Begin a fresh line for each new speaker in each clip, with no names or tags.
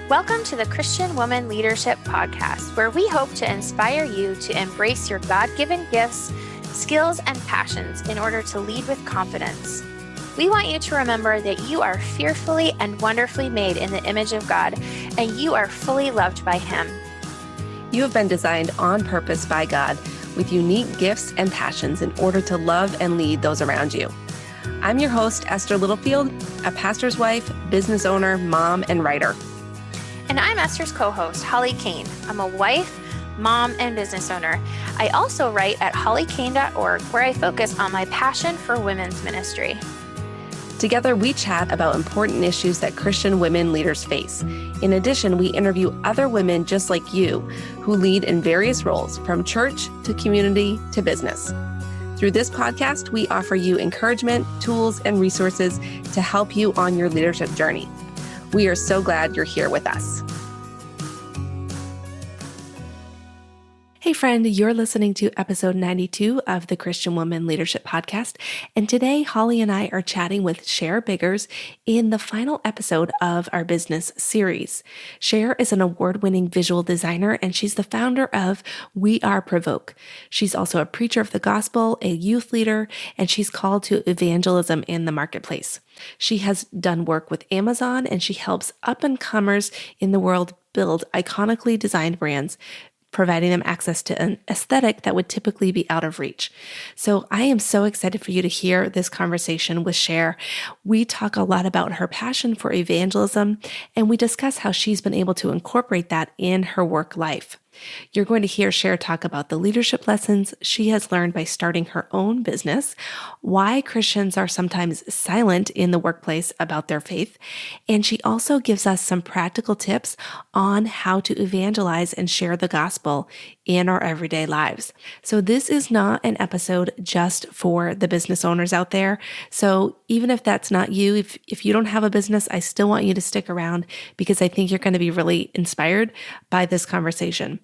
Welcome to the Christian Woman Leadership Podcast, where we hope to inspire you to embrace your God-given gifts, skills, and passions in order to lead with confidence. We want you to remember that you are fearfully and wonderfully made in the image of God, and you are fully loved by Him.
You have been designed on purpose by God with unique gifts and passions in order to love and lead those around you. I'm your host, Esther Littlefield, a pastor's wife, business owner, mom, and writer.
And I'm Esther's co-host, Holly Kane. I'm a wife, mom, and business owner. I also write at hollykane.org, where I focus on my passion for women's ministry.
Together, we chat about important issues that Christian women leaders face. In addition, we interview other women just like you who lead in various roles, from church to community to business. Through this podcast, we offer you encouragement, tools, and resources to help you on your leadership journey. We are so glad you're here with us. Hey friend, you're listening to episode 92 of the Christian Woman Leadership Podcast. And today, Holly and I are chatting with Shar Biggers in the final episode of our business series. Shar is an award-winning visual designer, and she's the founder of We Are Provoke. She's also a preacher of the gospel, a youth leader, and she's called to evangelism in the marketplace. She has done work with Amazon, and she helps up-and-comers in the world build iconically designed brands, providing them access to an aesthetic that would typically be out of reach. So I am so excited for you to hear this conversation with Shar. We talk a lot about her passion for evangelism, and we discuss how she's been able to incorporate that in her work life. You're going to hear Shar talk about the leadership lessons she has learned by starting her own business, why Christians are sometimes silent in the workplace about their faith, and she also gives us some practical tips on how to evangelize and share the gospel in our everyday lives. So this is not an episode just for the business owners out there. So even if that's not you, if you don't have a business, I still want you to stick around because I think you're going to be really inspired by this conversation.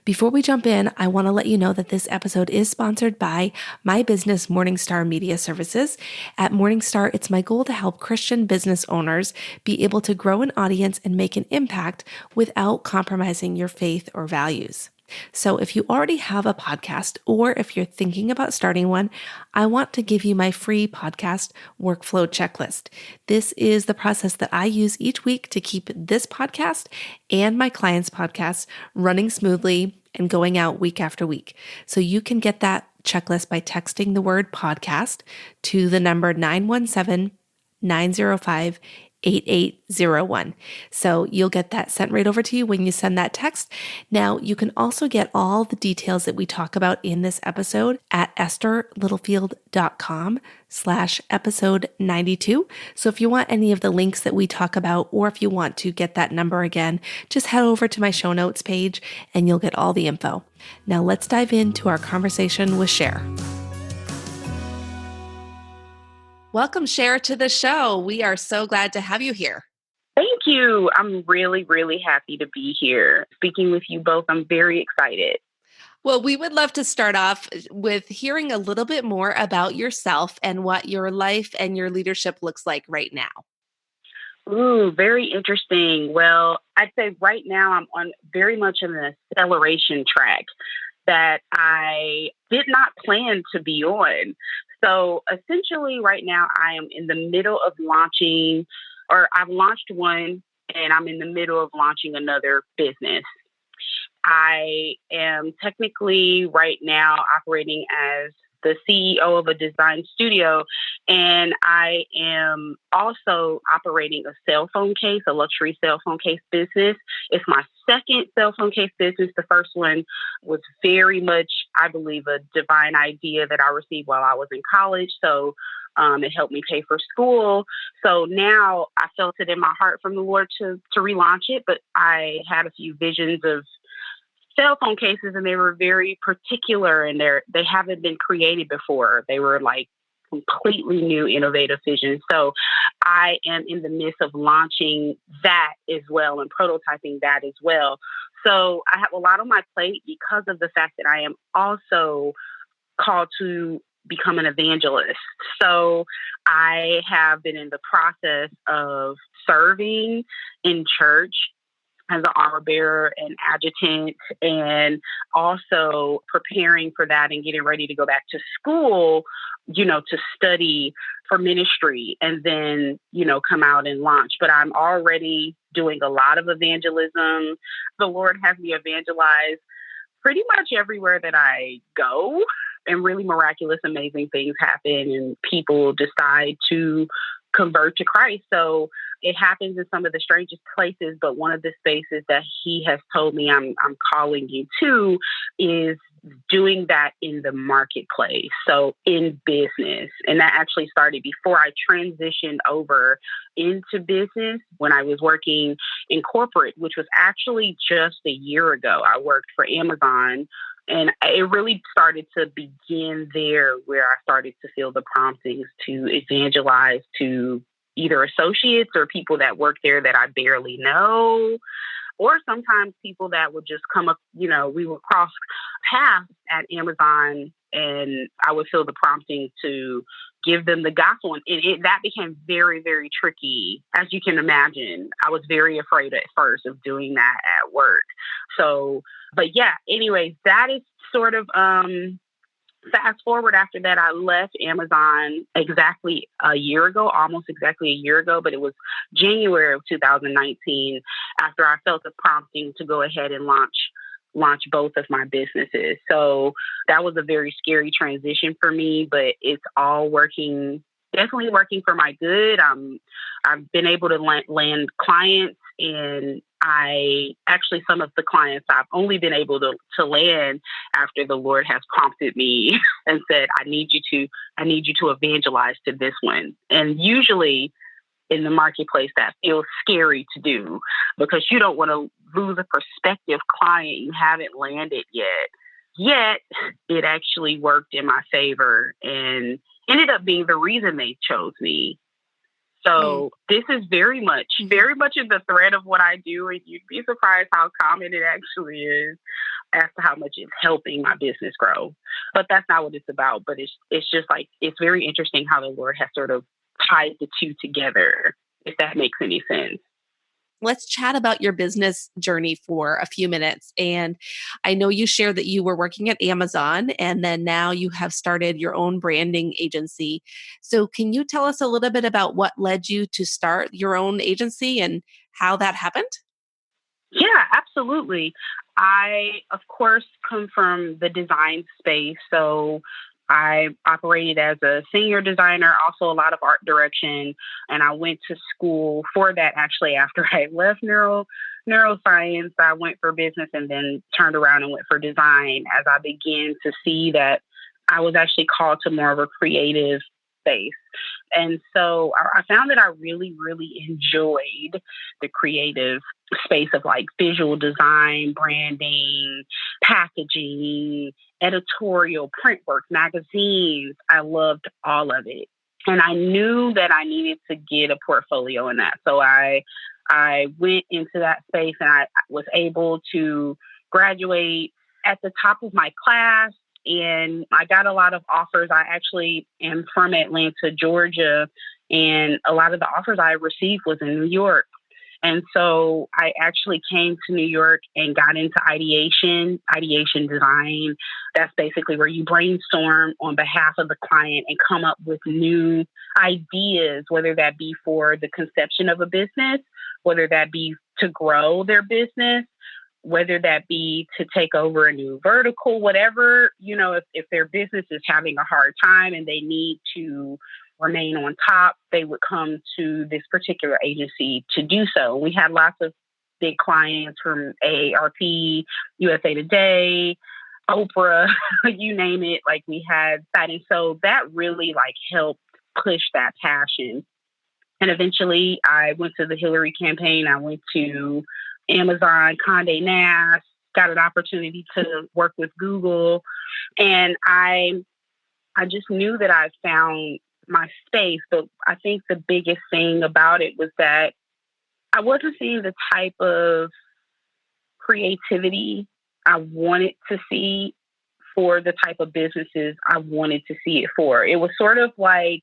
Before we jump in, I want to let you know that this episode is sponsored by my business, Morningstar Media Services. At Morningstar, it's my goal to help Christian business owners be able to grow an audience and make an impact without compromising your faith or values. So if you already have a podcast, or if you're thinking about starting one, I want to give you my free podcast workflow checklist. This is the process that I use each week to keep this podcast and my clients' podcasts running smoothly and going out week after week. So you can get that checklist by texting the word podcast to the number 917-905-8801. So you'll get that sent right over to you when you send that text. Now, you can also get all the details that we talk about in this episode at estherlittlefield.com/episode 92. So if you want any of the links that we talk about, or if you want to get that number again, just head over to my show notes page and you'll get all the info. Now let's dive into our conversation with Shar. Welcome, Shar, to the show. We are so glad to have you here.
Thank you. I'm really, really happy to be here. Speaking with you both, I'm very excited.
Well, we would love to start off with hearing a little bit more about yourself and what your life and your leadership looks like right now.
Ooh, very interesting. Well, I'd say right now I'm on very much an acceleration track that I did not plan to be on. So essentially right now I am in the middle of launching, or I've launched one and I'm in the middle of launching another business. I am technically right now operating as the CEO of a design studio, and I am also operating a cell phone case, a luxury cell phone case business. It's my second cell phone case business. The first one was very much, I believe, a divine idea that I received while I was in college. So it helped me pay for school. So now I felt it in my heart from the Lord to relaunch it, but I had a few visions of cell phone cases, and they were very particular, and they haven't been created before. They were like completely new, innovative visions. So I am in the midst of launching that as well and prototyping that as well. So I have a lot on my plate because of the fact that I am also called to become an evangelist. So I have been in the process of serving in church as an armor bearer and adjutant, and also preparing for that and getting ready to go back to school, to study for ministry and then, come out and launch. But I'm already doing a lot of evangelism. The Lord has me evangelize pretty much everywhere that I go, and really miraculous, amazing things happen and people decide to convert to Christ. So it happens in some of the strangest places, but one of the spaces that he has told me I'm calling you to is doing that in the marketplace. So in business. And that actually started before I transitioned over into business when I was working in corporate, which was actually just a year ago. I worked for Amazon. And it really started to begin there where I started to feel the promptings to evangelize to either associates or people that work there that I barely know, or sometimes people that would just come up, we would cross paths at Amazon and I would feel the prompting to give them the gospel. And that became very, very tricky. As you can imagine, I was very afraid at first of doing that at work. So, but yeah, anyways, that is sort of, fast forward after that, I left Amazon exactly a year ago, almost exactly a year ago, but it was January of 2019 after I felt the prompting to go ahead and launch both of my businesses. So that was a very scary transition for me, but it's all definitely working for my good. I've been able to land clients, and some of the clients I've only been able to land after the Lord has prompted me and said, I need you to evangelize to this one. And usually in the marketplace, that feels scary to do because you don't want to lose a prospective client you haven't landed yet. Yet it actually worked in my favor and ended up being the reason they chose me. So this is very much in the thread of what I do. And you'd be surprised how common it actually is as to how much it's helping my business grow. But that's not what it's about. But it's just like, it's very interesting how the Lord has sort of tied the two together, if that makes any sense.
Let's chat about your business journey for a few minutes. And I know you shared that you were working at Amazon and then now you have started your own branding agency. So can you tell us a little bit about what led you to start your own agency and how that happened?
Yeah, absolutely. I, of course, come from the design space. So I operated as a senior designer, also a lot of art direction. And I went to school for that actually after I left neuroscience. I went for business and then turned around and went for design as I began to see that I was actually called to more of a creative space. And so I found that I really, really enjoyed the creative space of like visual design, branding, packaging, editorial, print work, magazines. I loved all of it. And I knew that I needed to get a portfolio in that. So I went into that space and I was able to graduate at the top of my class. And I got a lot of offers. I actually am from Atlanta, Georgia, and a lot of the offers I received was in New York. And so I actually came to New York and got into ideation design. That's basically where you brainstorm on behalf of the client and come up with new ideas, whether that be for the conception of a business, whether that be to grow their business, whether that be to take over a new vertical, whatever, if their business is having a hard time and they need to remain on top, they would come to this particular agency to do so. We had lots of big clients from AARP, USA Today, Oprah, you name it, like we had that. And so that really helped push that passion. And eventually I went to the Hillary campaign. I went to Amazon, Condé Nast, got an opportunity to work with Google. And I just knew that I found my space. But I think the biggest thing about it was that I wasn't seeing the type of creativity I wanted to see for the type of businesses I wanted to see it for. It was sort of like,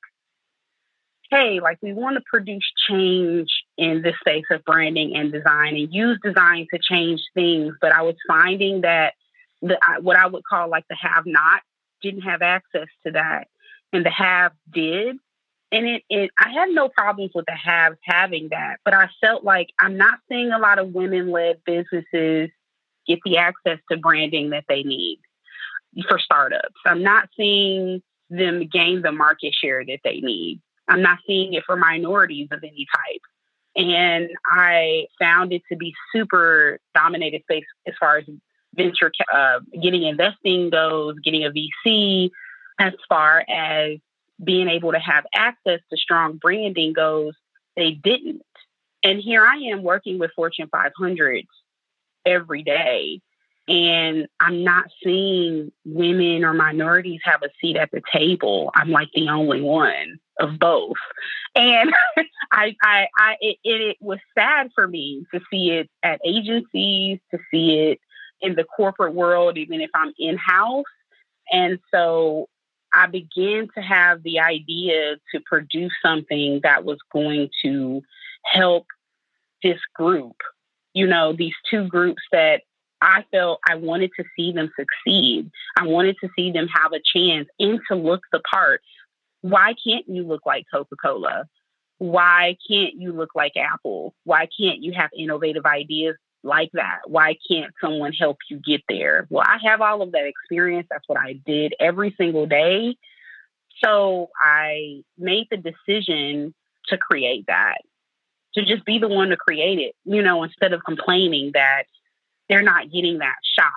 hey, we want to produce change in the space of branding and design and use design to change things. But I was finding that what I would call like the have-not didn't have access to that, and the have did. And I had no problems with the haves having that, but I felt like I'm not seeing a lot of women-led businesses get the access to branding that they need for startups. I'm not seeing them gain the market share that they need. I'm not seeing it for minorities of any type. And I found it to be super dominated space as far as venture, getting investing goes, getting a VC, as far as being able to have access to strong branding goes, they didn't. And here I am working with Fortune 500s every day, and I'm not seeing women or minorities have a seat at the table. I'm like the only one of both. And it was sad for me to see it at agencies, to see it in the corporate world, even if I'm in-house. And so I began to have the idea to produce something that was going to help this group, these two groups that I felt I wanted to see them succeed. I wanted to see them have a chance and to look the part. Why can't you look like Coca-Cola? Why can't you look like Apple? Why can't you have innovative ideas like that? Why can't someone help you get there? Well, I have all of that experience. That's what I did every single day. So I made the decision to create that, to just be the one to create it, instead of complaining that they're not getting that shot.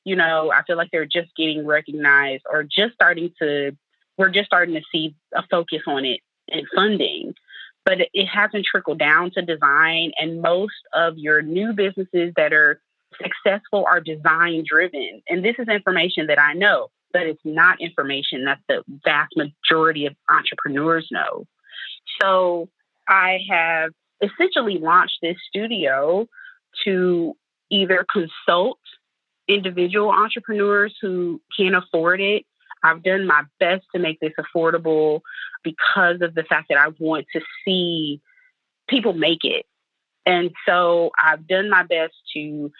I feel like they're just getting recognized or we're just starting to see a focus on it and funding. But it hasn't trickled down to design. And most of your new businesses that are successful are design driven. And this is information that I know, but it's not information that the vast majority of entrepreneurs know. So I have essentially launched this studio to either consult individual entrepreneurs who can't afford it. I've done my best to make this affordable because of the fact that I want to see people make it. And so I've done my best to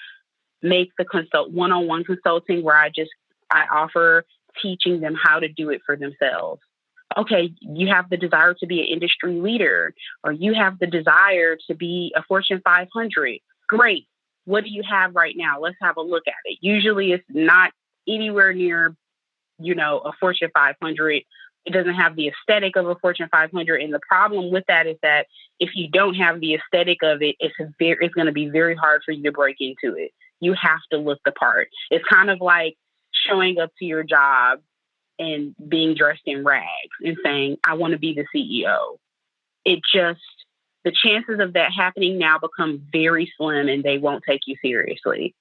make the one-on-one consulting where I offer teaching them how to do it for themselves. Okay, you have the desire to be an industry leader, or you have the desire to be a Fortune 500. Great. What do you have right now? Let's have a look at it. Usually it's not anywhere near, a Fortune 500. It doesn't have the aesthetic of a Fortune 500. And the problem with that is that if you don't have the aesthetic of it, it's going to be very hard for you to break into it. You have to look the part. It's kind of like showing up to your job and being dressed in rags and saying, I want to be the CEO. The chances of that happening now become very slim, and they won't take you seriously.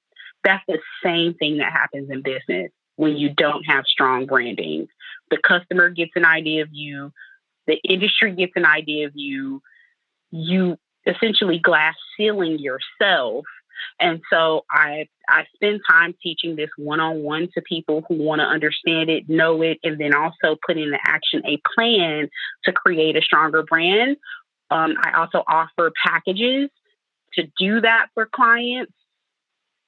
That's the same thing that happens in business when you don't have strong branding. The customer gets an idea of you. The industry gets an idea of you. You essentially glass ceiling yourself. And so I spend time teaching this one-on-one to people who want to understand it, know it, and then also put into action a plan to create a stronger brand. I also offer packages to do that for clients.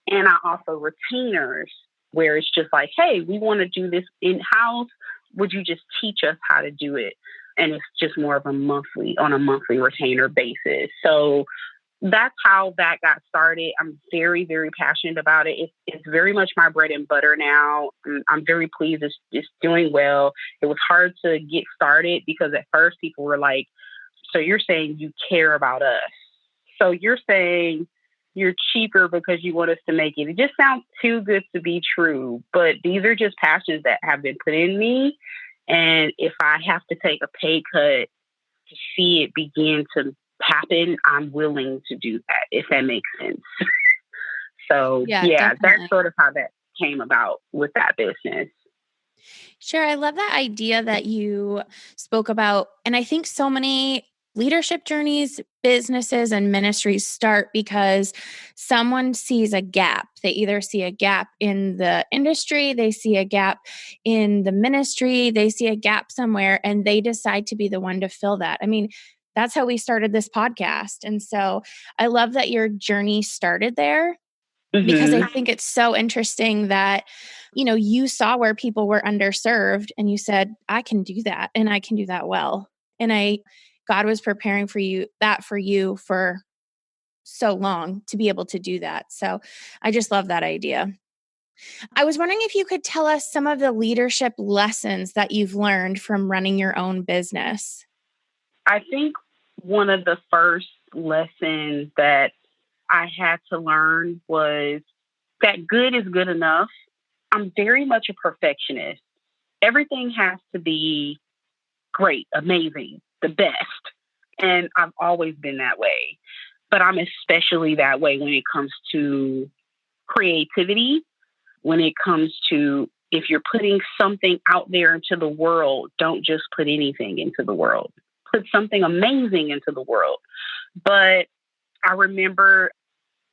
And I offer retainers where it's just like, hey, we want to do this in-house. Would you just teach us how to do it? And it's just more of on a monthly retainer basis. So that's how that got started. I'm very, very passionate about it. It's very much my bread and butter now. I'm very pleased it's doing well. It was hard to get started because at first people were like, so you're saying you care about us. So you're saying you're cheaper because you want us to make it. It just sounds too good to be true. But these are just passions that have been put in me. And if I have to take a pay cut to see it begin to happen, I'm willing to do that, if that makes sense. So yeah, that's sort of how that came about with that business.
Sure. I love that idea that you spoke about. And I think so many leadership journeys, businesses, and ministries start because someone sees a gap. They either see a gap in the industry, they see a gap in the ministry, they see a gap somewhere, and they decide to be the one to fill that. I mean, That's how we started this podcast. And so I love that your journey started there because I think it's so interesting that, you saw where people were underserved and you said, I can do that and I can do that well. And God was preparing for you for so long to be able to do that. So I just love that idea. I was wondering if you could tell us some of the leadership lessons that you've learned from running your own business.
I think one of the first lessons that I had to learn was that good is good enough. I'm very much a perfectionist. Everything has to be great, amazing, the best. And I've always been that way. But I'm especially that way when it comes to creativity, when it comes to if you're putting something out there into the world, don't just put anything into the world. Put something amazing into the world. But I remember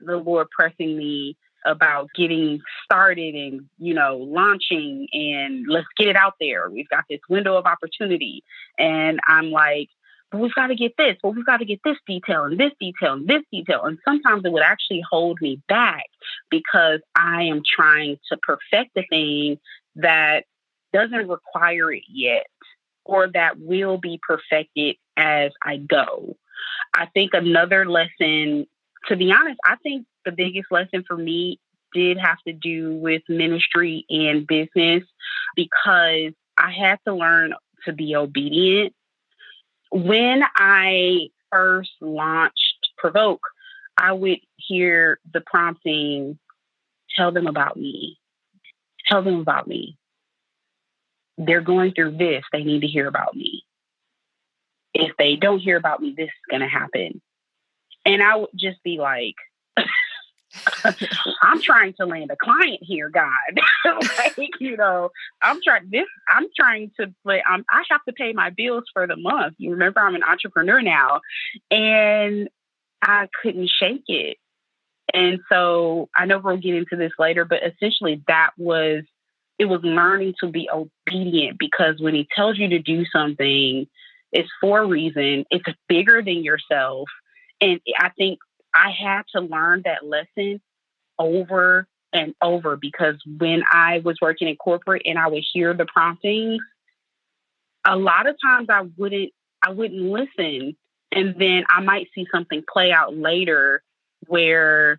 the Lord pressing me about getting started and, launching and let's get it out there. We've got this window of opportunity. And I'm like, but we've got to get this. Well, we've got to get this detail and this detail and this detail. And sometimes it would actually hold me back because I am trying to perfect the thing that doesn't require it yet or that will be perfected as I go. I think another lesson, to be honest, I think the biggest lesson for me did have to do with ministry and business because I had to learn to be obedient. When I first launched Provoke, I would hear the prompting, tell them about me. Tell them about me. They're going through this. They need to hear about me. If they don't hear about me, this is going to happen. And I would just be like, I'm trying to land a client here, God. I have to pay my bills for the month. You remember, I'm an entrepreneur now, and I couldn't shake it. And so I know we'll get into this later, but essentially it was learning to be obedient because when he tells you to do something, it's for a reason. It's bigger than yourself. And I think I had to learn that lesson over and over because when I was working in corporate and I would hear the promptings, a lot of times I wouldn't listen. And then I might see something play out later where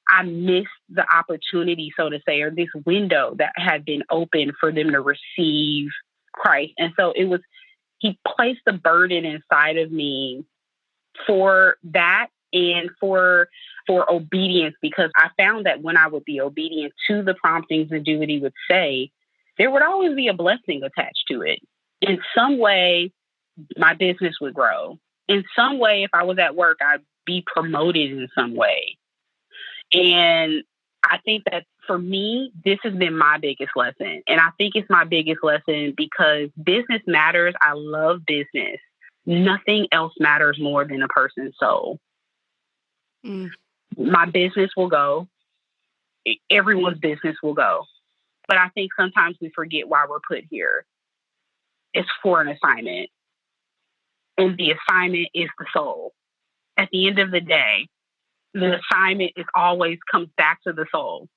I missed the opportunity, so to say, or this window that had been open for them to receive Christ. And so he placed the burden inside of me for that and for obedience, because I found that when I would be obedient to the promptings and do what he would say, there would always be a blessing attached to it. In some way, my business would grow. In some way, if I was at work, I'd be promoted in some way. And I think that for me, this has been my biggest lesson. And I think it's my biggest lesson because business matters. I love business. Nothing else matters more than a person's soul. My business will go. Everyone's business will go. But I think sometimes we forget why we're put here. It's for an assignment. And the assignment is the soul. At the end of the day, the assignment always comes back to the soul.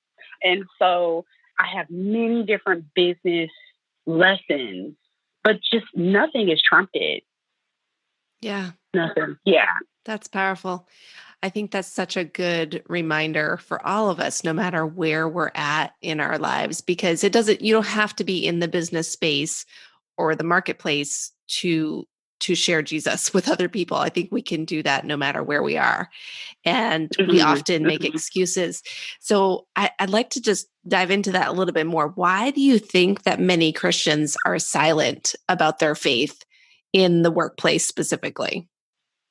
And so I have many different business lessons, but just nothing is trumped it.
Yeah.
Nothing. Yeah.
That's powerful. I think that's such a good reminder for all of us, no matter where we're at in our lives, because you don't have to be in the business space or the marketplace to share Jesus with other people. I think we can do that no matter where we are. And we often make excuses. So I'd like to just dive into that a little bit more. Why do you think that many Christians are silent about their faith in the workplace specifically?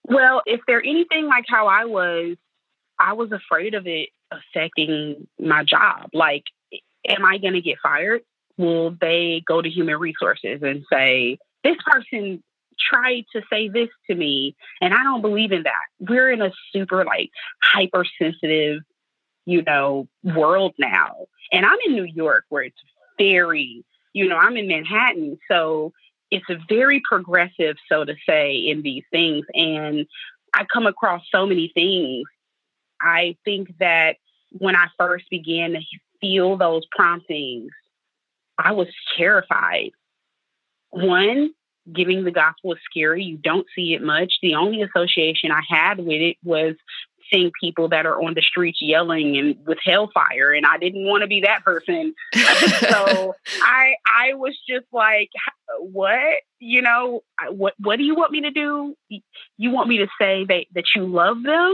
Well, if they're anything like how I was afraid of it affecting my job. Like, am I going to get fired? Will they go to human resources and say, this person tried to say this to me and I don't believe in that? We're in a super hypersensitive, world now. And I'm in New York where it's very, I'm in Manhattan. So it's a very progressive, so to say, in these things. And I come across so many things. I think that when I first began to feel those promptings, I was terrified. One, giving the gospel is scary. You don't see it much. The only association I had with it was seeing people that are on the streets yelling and with hellfire, and I didn't want to be that person. So I was just like, what? What do you want me to do? You want me to say that you love them?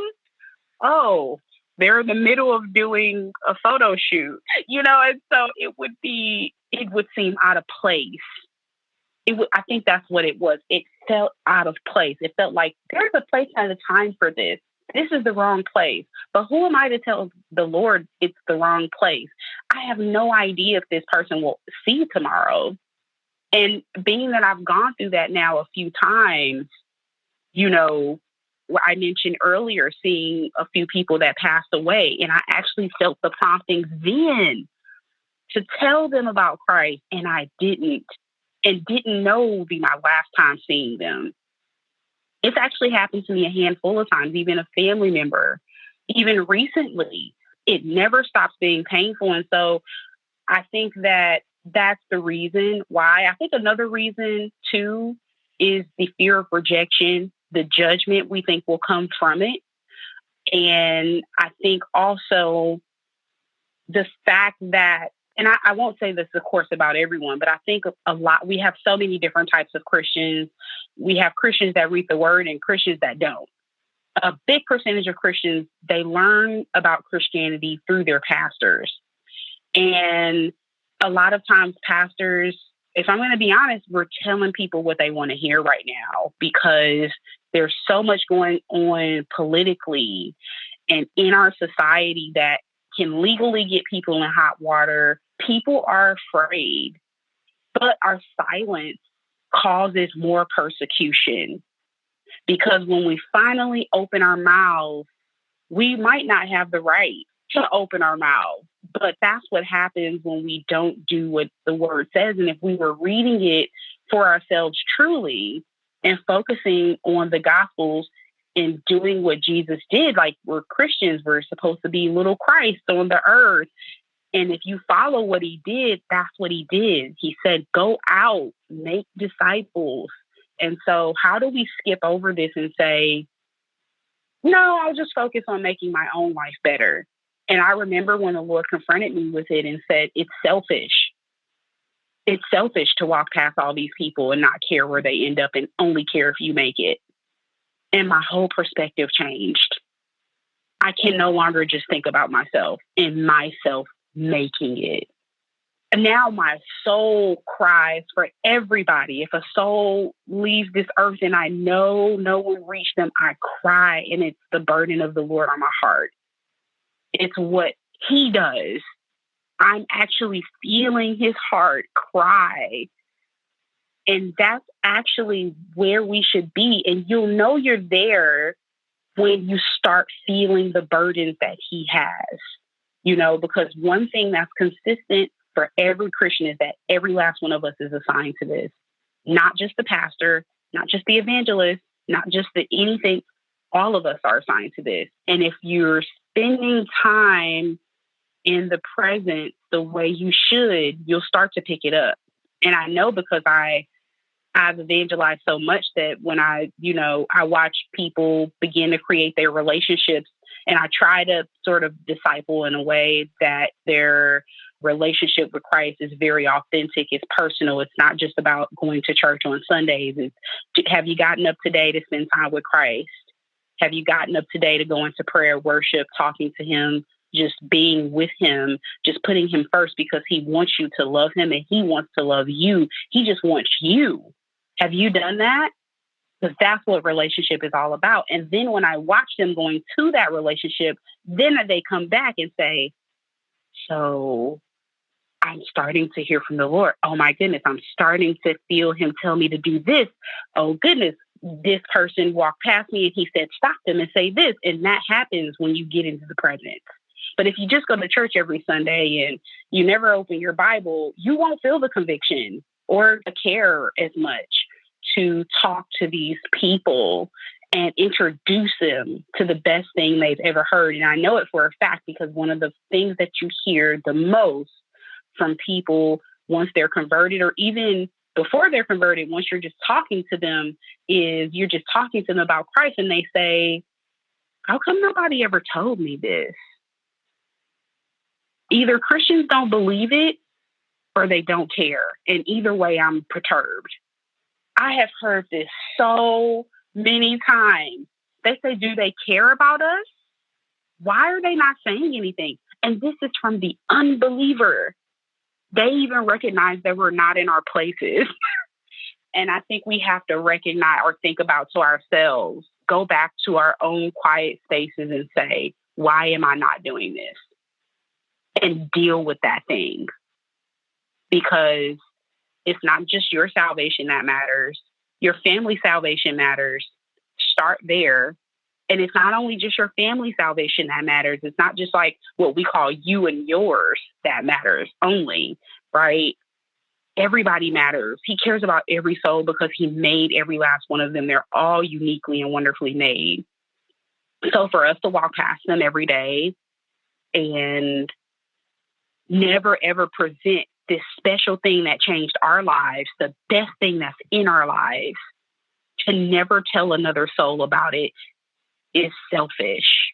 Oh, they're in the middle of doing a photo shoot, and so it would seem out of place. I think that's what it was. It felt out of place. It felt like there's a place and a time for this. This is the wrong place. But who am I to tell the Lord it's the wrong place? I have no idea if this person will see tomorrow. And being that I've gone through that now a few times, I mentioned earlier seeing a few people that passed away, and I actually felt the promptings then to tell them about Christ, and I didn't know it would be my last time seeing them. It's actually happened to me a handful of times, even a family member, even recently. It never stops being painful. And so I think that that's the reason why. I think another reason, too, is the fear of rejection, the judgment we think will come from it. And I think also the fact that, and I won't say this, of course, about everyone, but I think a lot, we have so many different types of Christians. We have Christians that read the word and Christians that don't. A big percentage of Christians, they learn about Christianity through their pastors. And a lot of times pastors, if I'm going to be honest, we're telling people what they want to hear right now because there's so much going on politically and in our society that can legally get people in hot water. People are afraid, but our silence causes more persecution because when we finally open our mouths, we might not have the right to open our mouths, but that's what happens when we don't do what the word says. And if we were reading it for ourselves truly and focusing on the Gospels and doing what Jesus did, like we're Christians, we're supposed to be little Christ on the earth. And if you follow what he did, that's what he did. He said, go out, make disciples. And so how do we skip over this and say, no, I'll just focus on making my own life better? And I remember when the Lord confronted me with it and said, it's selfish. It's selfish to walk past all these people and not care where they end up and only care if you make it. And my whole perspective changed. I can no longer just think about myself and myself making it. And now my soul cries for everybody. If a soul leaves this earth and I know no one reached them, I cry. And it's the burden of the Lord on my heart. It's what he does. I'm actually feeling his heart cry. And that's actually where we should be. And you'll know you're there when you start feeling the burdens that he has, because one thing that's consistent for every Christian is that every last one of us is assigned to this. Not just the pastor, not just the evangelist, not just the anything. All of us are assigned to this. And if you're spending time in the present the way you should, you'll start to pick it up. And I know because I've evangelized so much that when I watch people begin to create their relationships, and I try to sort of disciple in a way that their relationship with Christ is very authentic. It's personal. It's not just about going to church on Sundays. Have you gotten up today to spend time with Christ? Have you gotten up today to go into prayer, worship, talking to him, just being with him, just putting him first because he wants you to love him and he wants to love you. He just wants you. Have you done that? Because that's what relationship is all about. And then when I watch them going to that relationship, then they come back and say, so I'm starting to hear from the Lord. Oh my goodness, I'm starting to feel him tell me to do this. Oh goodness, this person walked past me and he said, stop them and say this. And that happens when you get into the presence. But if you just go to church every Sunday and you never open your Bible, you won't feel the conviction or care as much to talk to these people and introduce them to the best thing they've ever heard. And I know it for a fact because one of the things that you hear the most from people once they're converted, or even before they're converted, once you're just talking to them, is you're just talking to them about Christ and they say, how come nobody ever told me this? Either Christians don't believe it or they don't care. And either way, I'm perturbed. I have heard this so many times. They say, do they care about us? Why are they not saying anything? And this is from the unbeliever. They even recognize that we're not in our places. And I think we have to recognize or think about to ourselves, go back to our own quiet spaces and say, why am I not doing this? And deal with that thing. Because it's not just your salvation that matters. Your family salvation matters. Start there. And it's not only just your family salvation that matters. It's not just like what we call you and yours that matters only, right? Everybody matters. He cares about every soul because he made every last one of them. They're all uniquely and wonderfully made. So for us to walk past them every day and never ever present this special thing that changed our lives, the best thing that's in our lives, to never tell another soul about it is selfish,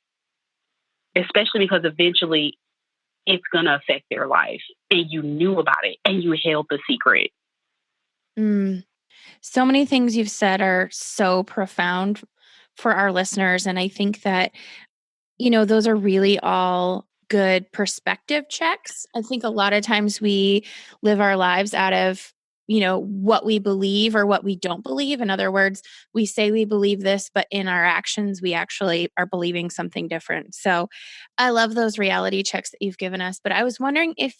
especially because eventually it's going to affect their life and you knew about it and you held the secret.
So many things you've said are so profound for our listeners. And I think that, those are really all good perspective checks. I think a lot of times we live our lives out of, what we believe or what we don't believe. In other words, we say we believe this, but in our actions, we actually are believing something different. So I love those reality checks that you've given us. But I was wondering if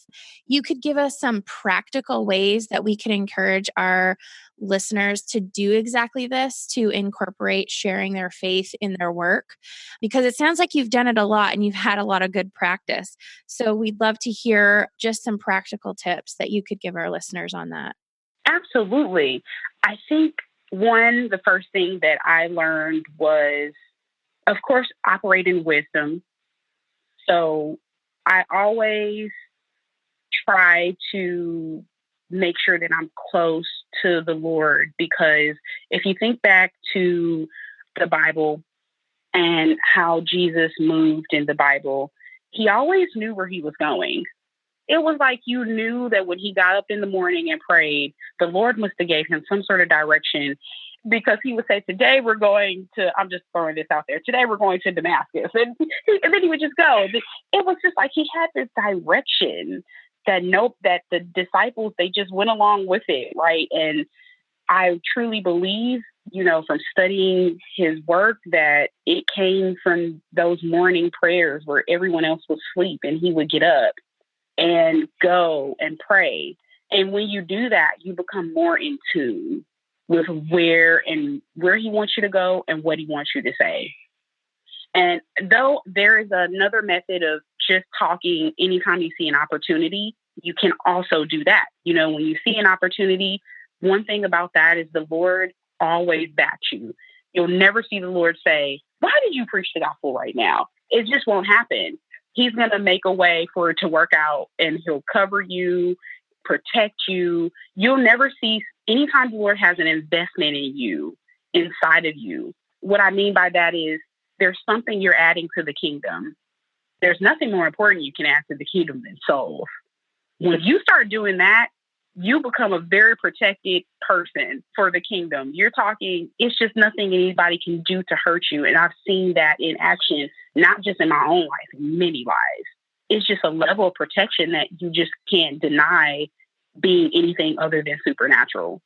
you could give us some practical ways that we can encourage our listeners to do exactly this, to incorporate sharing their faith in their work, because it sounds like you've done it a lot and you've had a lot of good practice. So we'd love to hear just some practical tips that you could give our listeners on that.
Absolutely. I think the first thing that I learned was, of course, operate in wisdom. So I always try to make sure that I'm close to the Lord, because if you think back to the Bible and how Jesus moved in the Bible, he always knew where he was going. It was like you knew that when he got up in the morning and prayed, the Lord must have gave him some sort of direction, because he would say, today we're going to, I'm just throwing this out there, today we're going to Damascus. And then he would just go. It was just like he had this direction that the disciples, they just went along with it, right? And I truly believe, from studying his work, that it came from those morning prayers where everyone else was asleep and he would get up and go and pray. And when you do that, you become more in tune with where he wants you to go and what he wants you to say. And though there is another method of just talking anytime you see an opportunity, you can also do that. When you see an opportunity, one thing about that is the Lord always backs you. You'll never see the Lord say, why did you preach the gospel right now? It just won't happen. He's going to make a way for it to work out, and he'll cover you, protect you. You'll never see, anytime the Lord has an investment in you, inside of you. What I mean by that is there's something you're adding to the kingdom. There's nothing more important you can add to the kingdom than souls. When you start doing that, you become a very protected person for the kingdom. You're talking, it's just nothing anybody can do to hurt you. And I've seen that in action, not just in my own life, in many lives. It's just a level of protection that you just can't deny being anything other than supernatural.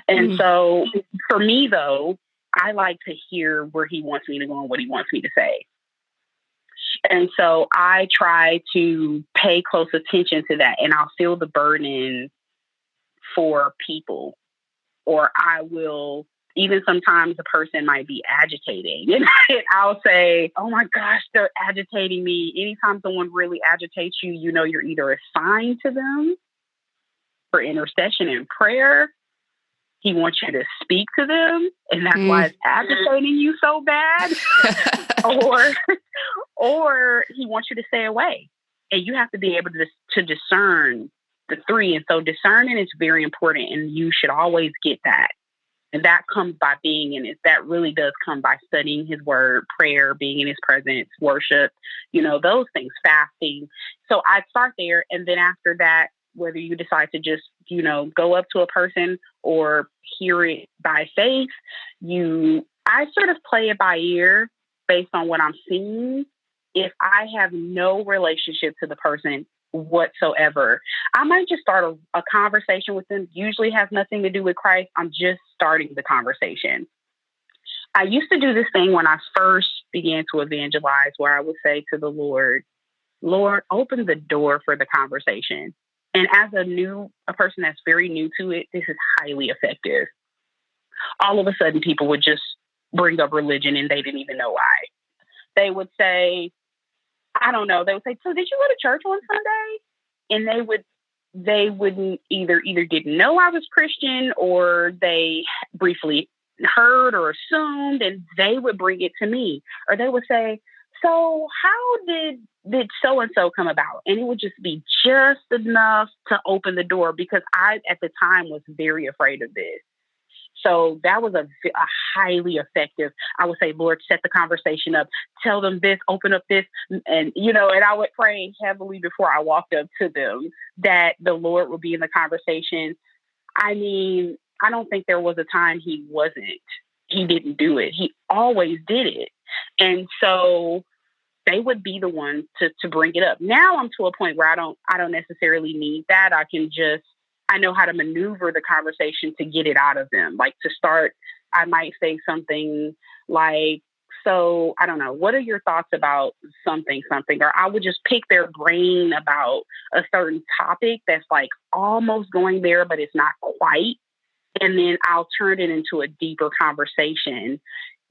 And so for me, though, I like to hear where he wants me to go and what he wants me to say. And so I try to pay close attention to that, and I'll feel the burden for people, or I will, even sometimes a person might be agitating and I'll say, oh my gosh, they're agitating me. Anytime someone really agitates you, you're either assigned to them for intercession and prayer. He wants you to speak to them, and that's why it's agitating you so bad. or he wants you to stay away. And you have to be able to discern the three. And so discerning is very important, and you should always get that. And that comes by being in it. That really does come by studying his word, prayer, being in his presence, worship, those things, fasting. So I'd start there. And then after that, whether you decide to just, go up to a person or hear it by faith, I sort of play it by ear based on what I'm seeing. If I have no relationship to the person whatsoever, I might just start a conversation with them. Usually has nothing to do with Christ. I'm just starting the conversation. I used to do this thing when I first began to evangelize, where I would say to the Lord, open the door for the conversation. And as a person that's very new to it, this is highly effective. All of a sudden, people would just bring up religion and they didn't even know why. They would say, I don't know. They would say, so did you go to church on Sunday? And they wouldn't either didn't know I was Christian, or they briefly heard or assumed, and they would bring it to me. Or they would say, so how did so-and-so come about? And it would just be just enough to open the door, because I, at the time, was very afraid of this. So that was a highly effective. I would say, Lord, set the conversation up, tell them this, open up this. And, and I would pray heavily before I walked up to them that the Lord would be in the conversation. I mean, I don't think there was a time he didn't do it. He always did it. And so they would be the ones to bring it up. Now I'm to a point where I don't necessarily need that. I know how to maneuver the conversation to get it out of them. Like, to start, I might say something like, so I don't know, what are your thoughts about something? Or I would just pick their brain about a certain topic that's like almost going there, but it's not quite. And then I'll turn it into a deeper conversation,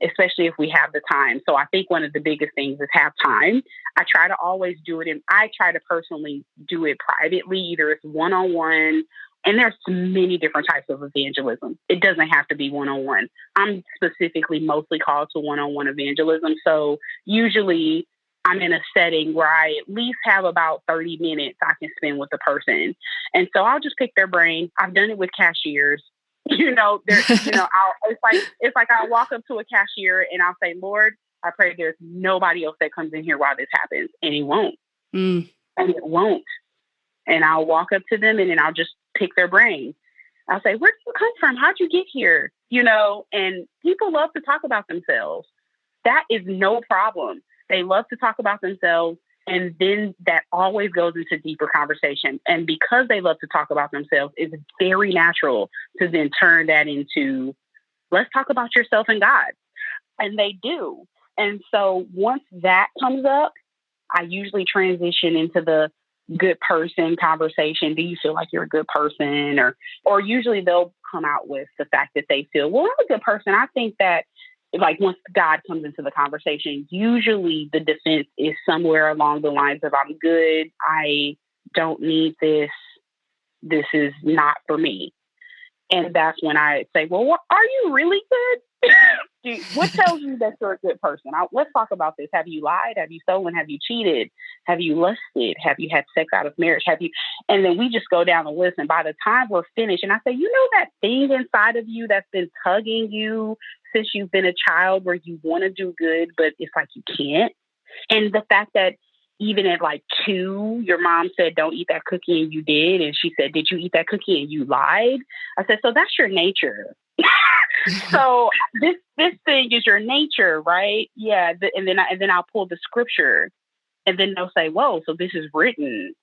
especially if we have the time. So I think one of the biggest things is have time. I try to always do it, and I try to personally do it privately. Either it's one-on-one, and there's many different types of evangelism. It doesn't have to be one-on-one. I'm specifically mostly called to one-on-one evangelism. So usually I'm in a setting where I at least have about 30 minutes I can spend with the person. And so I'll just pick their brain. I've done it with cashiers. It's like I'll walk up to a cashier and I'll say, Lord, I pray there's nobody else that comes in here while this happens. And it won't. And it won't. And I'll walk up to them and then I'll just pick their brain. I'll say, where did you come from? How'd you get here? And people love to talk about themselves. That is no problem. They love to talk about themselves. And then that always goes into deeper conversation. And because they love to talk about themselves, it's very natural to then turn that into, let's talk about yourself and God. And they do. And so once that comes up, I usually transition into the good person conversation. Do you feel like you're a good person? Or usually they'll come out with the fact that they feel, well, I'm a good person. I think that, like, once God comes into the conversation, usually the defense is somewhere along the lines of, I'm good. I don't need this. This is not for me. And that's when I say, well, are you really good? What tells you that you're a good person? Let's talk about this. Have you lied? Have you stolen? Have you cheated? Have you lusted? Have you had sex out of marriage? And then we just go down the list. And by the time we're finished, and I say, that thing inside of you that's been tugging you since you've been a child, where you want to do good, but it's like you can't. And the fact that even at like 2, your mom said, don't eat that cookie, and you did. And she said, did you eat that cookie? And you lied. I said, so that's your nature. So this thing is your nature, right? Yeah. And then I'll pull the scripture, and then they'll say, whoa, so this is written,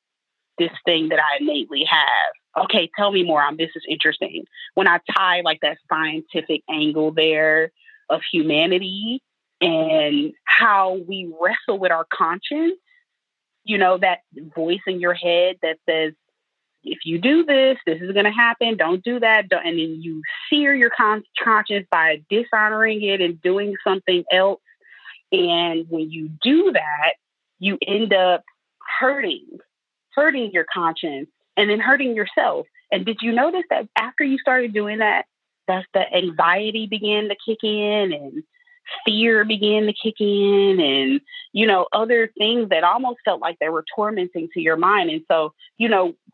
this thing that I innately have. Okay, tell me more on this. Is interesting. When I tie like that scientific angle there of humanity and how we wrestle with our conscience, that voice in your head that says, if you do this, this is going to happen. Don't do that. And then you sear your conscience by dishonoring it and doing something else. And when you do that, you end up hurting your conscience and then hurting yourself. And did you notice that after you started doing that, that's the anxiety began to kick in and fear began to kick in and, other things that almost felt like they were tormenting to your mind. And so,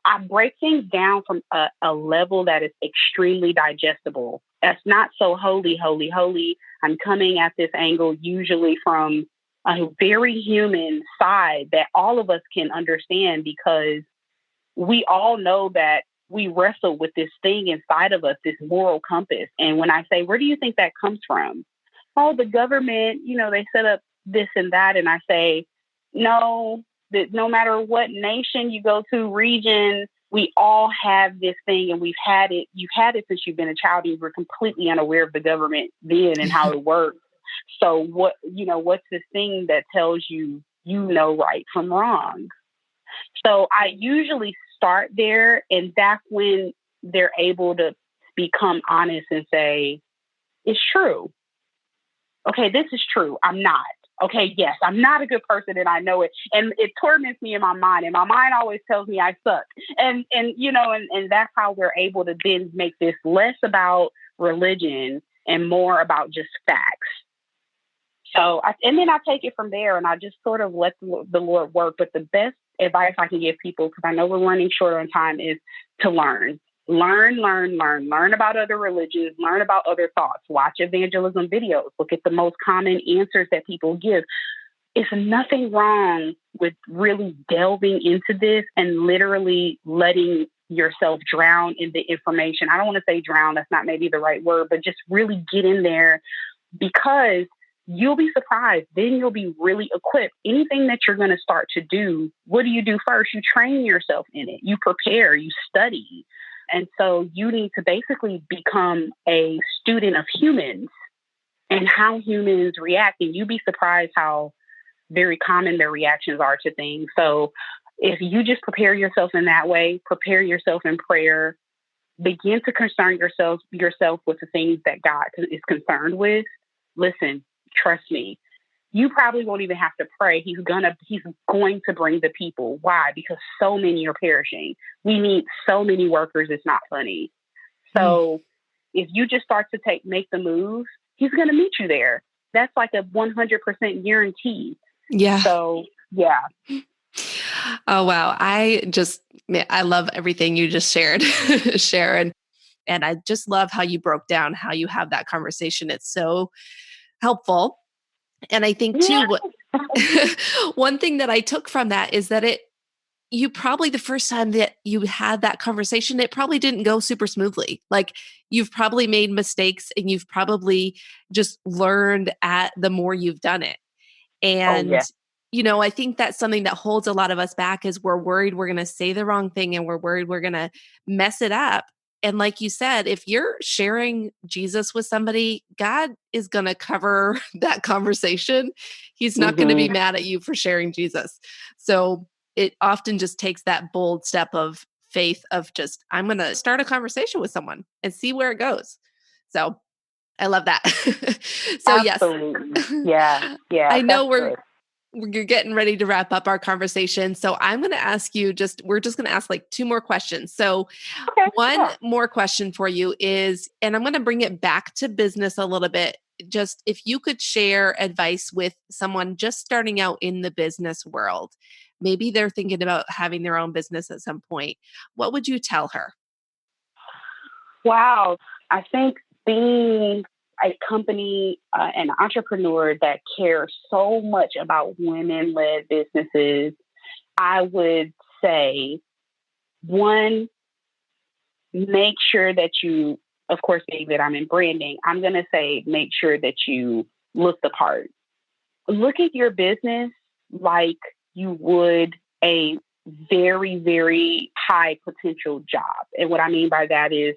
I break things down from a level that is extremely digestible. That's not so holy, holy, holy. I'm coming at this angle usually from a very human side that all of us can understand, because we all know that we wrestle with this thing inside of us, this moral compass. And when I say, where do you think that comes from? Oh, the government, they set up this and that. And I say, no, that no matter what nation you go to, region, we all have this thing, and we've had it. You've had it since you've been a child, and you were completely unaware of the government then and how it works. So what's this thing that tells you, right from wrong? So I usually start there, and that's when they're able to become honest and say, it's true. Okay, this is true. I'm not. Okay, yes, I'm not a good person, and I know it. And it torments me in my mind, and my mind always tells me I suck. And that's how we're able to then make this less about religion and more about just facts. So, and then I take it from there, and I just sort of let the Lord work. But the best advice I can give people, because I know we're running short on time, is to learn. Learn about other religions, learn about other thoughts, watch evangelism videos, look at the most common answers that people give. It's nothing wrong with really delving into this and literally letting yourself drown in the information. I don't want to say drown, that's not maybe the right word, but just really get in there, because you'll be surprised. Then you'll be really equipped. Anything that you're going to start to do, what do you do first? You train yourself in it. You prepare, you study. And so you need to basically become a student of humans and how humans react. And you'd be surprised how very common their reactions are to things. So if you just prepare yourself in that way, prepare yourself in prayer, begin to concern yourself with the things that God is concerned with. Listen, trust me. You probably won't even have to pray. He's going to bring the people. Why? Because so many are perishing. We need so many workers. It's not funny. So if you just start to make the move, he's going to meet you there. That's like a 100% guarantee.
Yeah.
So, yeah.
Oh, wow. I love everything you just shared, Sharon. And I just love how you broke down how you have that conversation. It's so helpful. And I think too, one thing that I took from that is that you probably, the first time that you had that conversation, it probably didn't go super smoothly. Like, you've probably made mistakes, and you've probably just learned the more you've done it. And, I think that's something that holds a lot of us back, is we're worried we're going to say the wrong thing, and we're worried we're going to mess it up. And like you said, if you're sharing Jesus with somebody, God is going to cover that conversation. He's not going to be mad at you for sharing Jesus. So it often just takes that bold step of faith of just, I'm going to start a conversation with someone and see where it goes. So I love that. So
absolutely. Yes. Yeah.
I know we're getting ready to wrap up our conversation. So I'm going to ask you we're just going to ask like 2 more questions. So one more question for you is, and I'm going to bring it back to business a little bit. Just if you could share advice with someone just starting out in the business world, maybe they're thinking about having their own business at some point, what would you tell her?
Wow. I think being a company, an entrepreneur that cares so much about women-led businesses, I would say, one, make sure that you, of course, being that I'm in branding, I'm going to say, make sure that you look the part. Look at your business like you would a very, very high potential job. And what I mean by that is,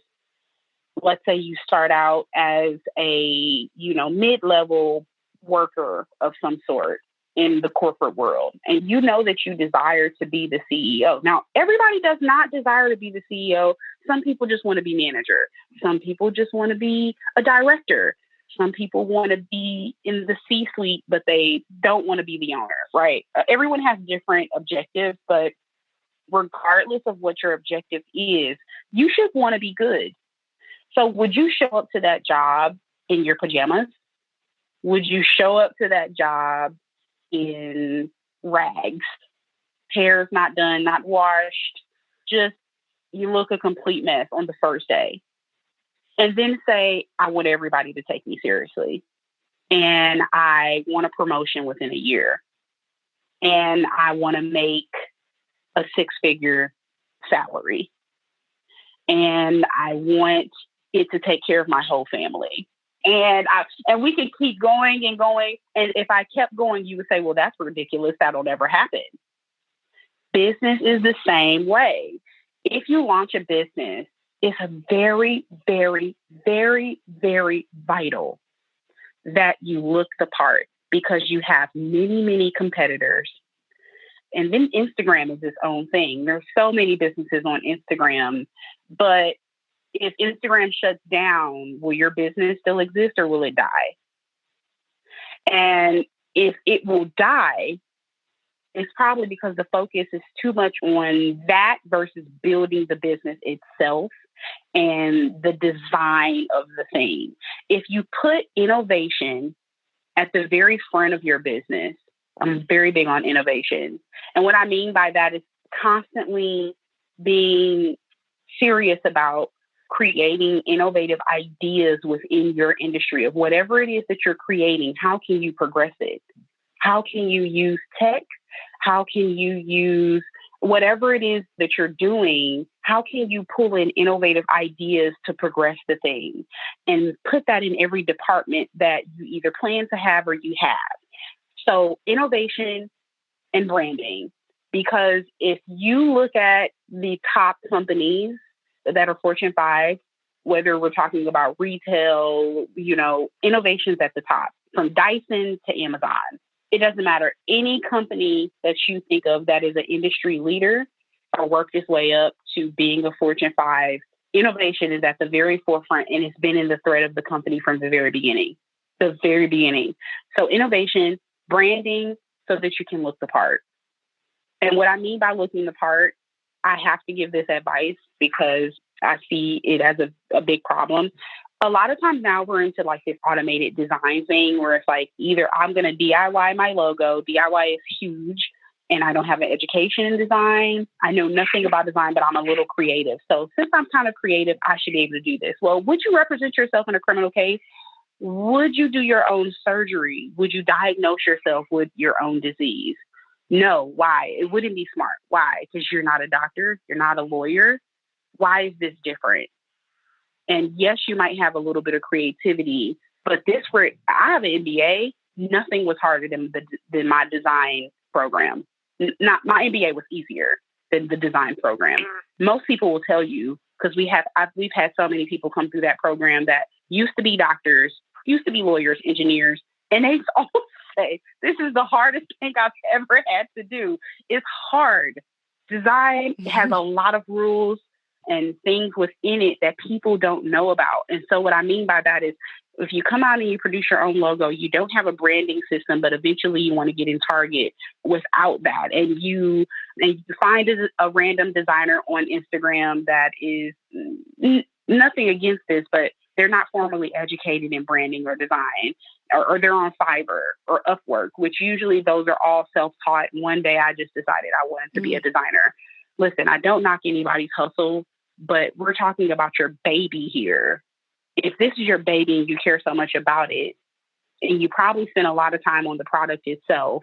let's say you start out as a, mid-level worker of some sort in the corporate world, and you know that you desire to be the CEO. Now, everybody does not desire to be the CEO. Some people just want to be manager. Some people just want to be a director. Some people want to be in the C-suite, but they don't want to be the owner, right? Everyone has different objectives, but regardless of what your objective is, you should want to be good. So would you show up to that job in your pajamas? Would you show up to that job in rags? Hair's not done, not washed, just you look a complete mess on the first day. And then say, I want everybody to take me seriously. And I want a promotion within a year. And I want to make a 6-figure salary. And I want it to take care of my whole family. And we could keep going and going. And if I kept going, you would say, well, that's ridiculous. That'll never happen. Business is the same way. If you launch a business, it's a very, very, very, very vital that you look the part, because you have many, many competitors. And then Instagram is its own thing. There's so many businesses on Instagram, but if Instagram shuts down, will your business still exist or will it die? And if it will die, it's probably because the focus is too much on that versus building the business itself and the design of the thing. If you put innovation at the very front of your business, I'm very big on innovation. And what I mean by that is constantly being serious about creating innovative ideas within your industry of whatever it is that you're creating. How can you progress it? How can you use tech? How can you use whatever it is that you're doing? How can you pull in innovative ideas to progress the thing and put that in every department that you either plan to have or you have? So innovation and branding, because if you look at the top companies that are Fortune 5, whether we're talking about retail, innovation's at the top, from Dyson to Amazon. It doesn't matter. Any company that you think of that is an industry leader or worked its way up to being a Fortune 5, innovation is at the very forefront, and it's been in the thread of the company from the very beginning. The very beginning. So innovation, branding, so that you can look the part. And what I mean by looking the part, I have to give this advice because I see it as a big problem. A lot of times now we're into like this automated design thing where it's like either I'm going to DIY my logo. DIY is huge, and I don't have an education in design. I know nothing about design, but I'm a little creative. So since I'm kind of creative, I should be able to do this. Well, would you represent yourself in a criminal case? Would you do your own surgery? Would you diagnose yourself with your own disease? No. Why? It wouldn't be smart. Why? Because you're not a doctor. You're not a lawyer. Why is this different? And yes, you might have a little bit of creativity, but I have an MBA. Nothing was harder than my design program. Not my MBA was easier than the design program. Most people will tell you, because we've had so many people come through that program that used to be doctors, used to be lawyers, engineers, and they all say, this is the hardest thing I've ever had to do. It's hard. Design has a lot of rules and things within it that people don't know about. And so what I mean by that is if you come out and you produce your own logo, you don't have a branding system, but eventually you want to get in Target without that. And you find a random designer on Instagram that is nothing against this, but they're not formally educated in branding or design, or they're on Fiverr or Upwork, which usually those are all self-taught. One day I just decided I wanted to be a designer. Listen, I don't knock anybody's hustle, but we're talking about your baby here. If this is your baby and you care so much about it, and you probably spend a lot of time on the product itself,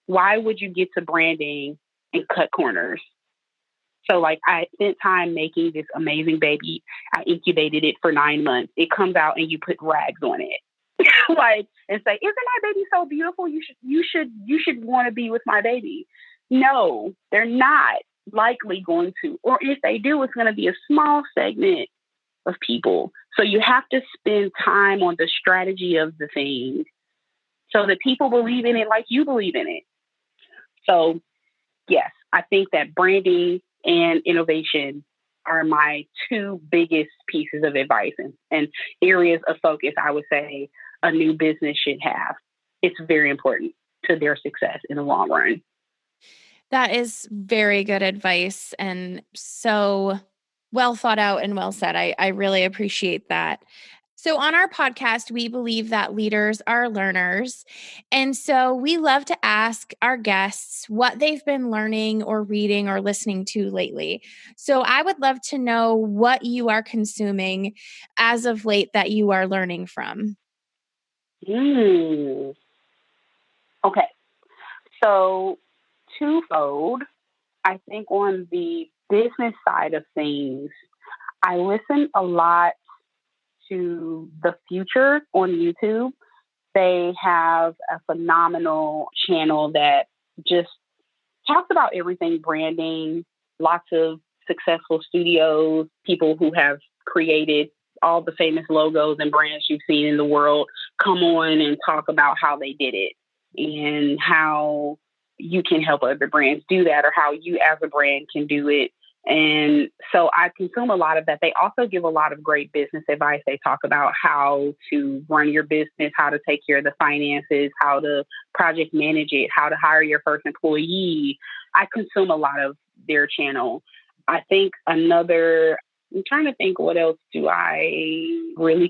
why would you get to branding and cut corners? So like I spent time making this amazing baby. I incubated it for 9 months. It comes out and you put rags on it. And say, isn't my baby so beautiful? You should want to be with my baby. No, they're not likely going to. Or if they do, it's going to be a small segment of people. So you have to spend time on the strategy of the thing so that people believe in it like you believe in it. So yes, I think that branding and innovation are my 2 biggest pieces of advice and areas of focus I would say a new business should have. It's very important to their success in the long run.
That is very good advice and so well thought out and well said. I really appreciate that. So, on our podcast, we believe that leaders are learners. And so, we love to ask our guests what they've been learning or reading or listening to lately. So, I would love to know what you are consuming as of late that you are learning from.
Okay. So, twofold. I think on the business side of things, I listen a lot to The Future on YouTube. They have a phenomenal channel that just talks about everything branding, lots of successful studios, people who have created all the famous logos and brands you've seen in the world come on and talk about how they did it and how you can help other brands do that or how you as a brand can do it. And so I consume a lot of that. They also give a lot of great business advice. They talk about how to run your business, how to take care of the finances, how to project manage it, how to hire your first employee. I consume a lot of their channel. I think I'm trying to think what else do I really,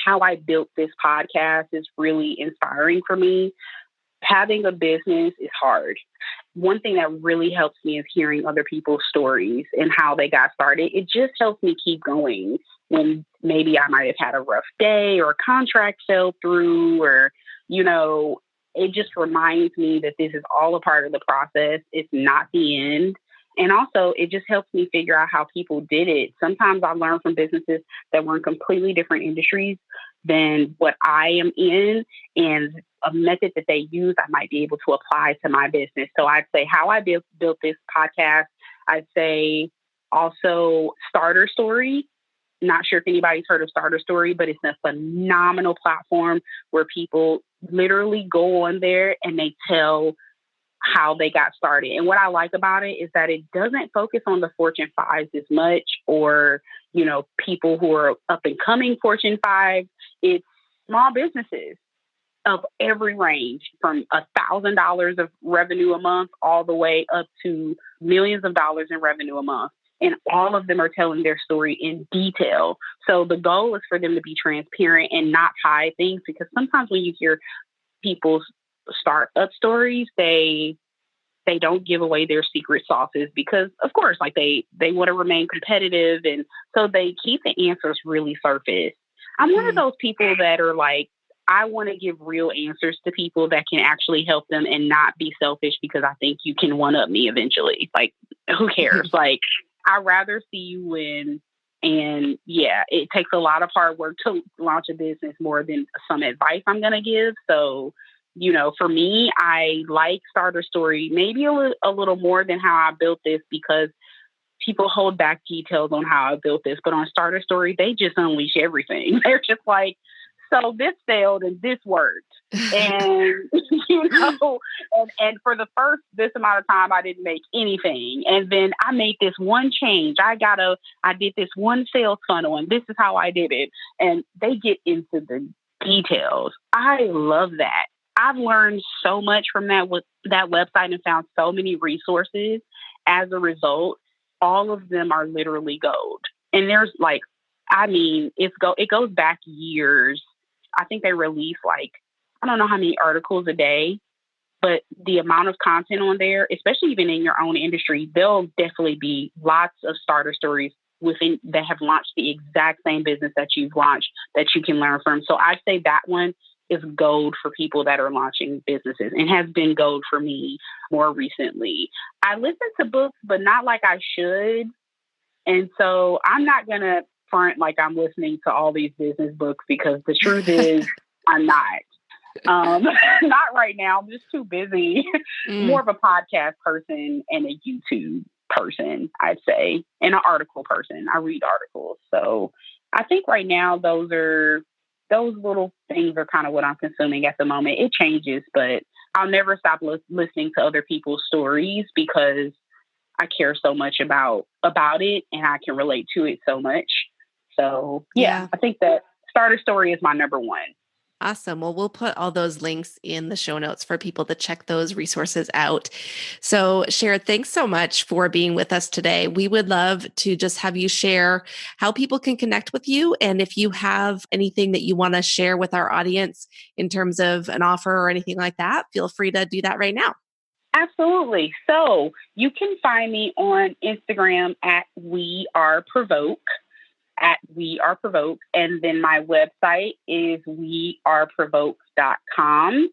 how I built this podcast is really inspiring for me. Having a business is hard. One thing that really helps me is hearing other people's stories and how they got started. It just helps me keep going when maybe I might have had a rough day or a contract fell through or, it just reminds me that this is all a part of the process. It's not the end. And also, it just helps me figure out how people did it. Sometimes I learn from businesses that were in completely different industries than what I am in, and a method that they use, I might be able to apply to my business. So I'd say how I built this podcast. I'd say also Starter Story. Not sure if anybody's heard of Starter Story, but it's a phenomenal platform where people literally go on there and they tell how they got started. And what I like about it is that it doesn't focus on the Fortune 5s as much or, people who are up and coming Fortune 5. It's small businesses of every range from $1,000 of revenue a month all the way up to millions of dollars in revenue a month. And all of them are telling their story in detail. So the goal is for them to be transparent and not hide things, because sometimes when you hear people's startup stories, they don't give away their secret sauces because, of course, like they want to remain competitive. And so they keep the answers really surface. I'm one of those people that are like, I want to give real answers to people that can actually help them and not be selfish because I think you can one up me eventually. Like, who cares? Like, I'd rather see you win. And yeah, it takes a lot of hard work to launch a business more than some advice I'm going to give. So, for me, I like Starter Story maybe a little more than how I built this because people hold back details on how I built this. But on Starter Story, they just unleash everything. They're just like, so this failed and this worked. And, and for the first this amount of time, I didn't make anything. And then I made this one change. I did this one sales funnel and this is how I did it. And they get into the details. I love that. I've learned so much from that website and found so many resources. As a result, all of them are literally gold. And there's it goes back years. I think they release I don't know how many articles a day, but the amount of content on there, especially even in your own industry, there'll definitely be lots of starter stories within that have launched the exact same business that you've launched that you can learn from. So I'd say that one is gold for people that are launching businesses and has been gold for me more recently. I listen to books, but not like I should. And so I'm not going to front like I'm listening to all these business books because the truth is I'm not. Not right now. I'm just too busy. More of a podcast person and a YouTube person, I'd say, and an article person. I read articles. So I think right now those little things are kind of what I'm consuming at the moment. It changes, but I'll never stop listening to other people's stories because I care so much about it and I can relate to it so much. So yeah. I think that Starter Story is my number one.
Awesome. Well, we'll put all those links in the show notes for people to check those resources out. So, Shar, thanks so much for being with us today. We would love to just have you share how people can connect with you. And if you have anything that you want to share with our audience in terms of an offer or anything like that, feel free to do that right now.
Absolutely. So you can find me on Instagram at We Are Provoke. And then my website is weareprovoke.com.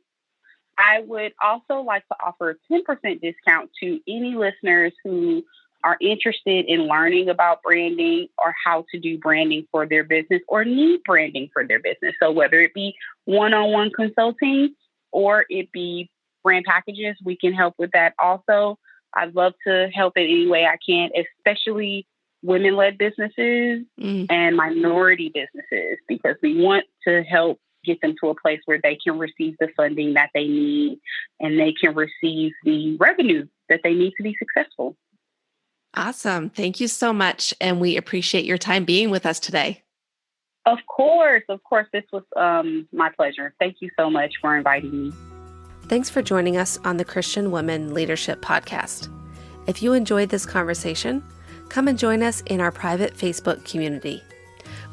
I would also like to offer a 10% discount to any listeners who are interested in learning about branding or how to do branding for their business or need branding for their business. So whether it be one-on-one consulting or it be brand packages, we can help with that also. I'd love to help in any way I can, especially women-led businesses and minority businesses, because we want to help get them to a place where they can receive the funding that they need and they can receive the revenue that they need to be successful.
Awesome. Thank you so much. And we appreciate your time being with us today.
Of course. This was my pleasure. Thank you so much for inviting me.
Thanks for joining us on the Christian Women Leadership Podcast. If you enjoyed this conversation, come and join us in our private Facebook community.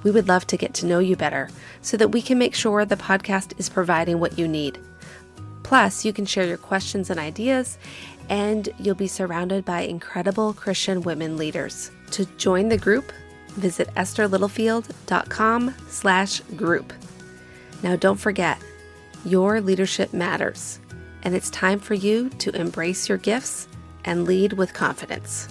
We would love to get to know you better so that we can make sure the podcast is providing what you need. Plus, you can share your questions and ideas, and you'll be surrounded by incredible Christian women leaders. To join the group, visit estherlittlefield.com/group. Now, don't forget, your leadership matters, and it's time for you to embrace your gifts and lead with confidence.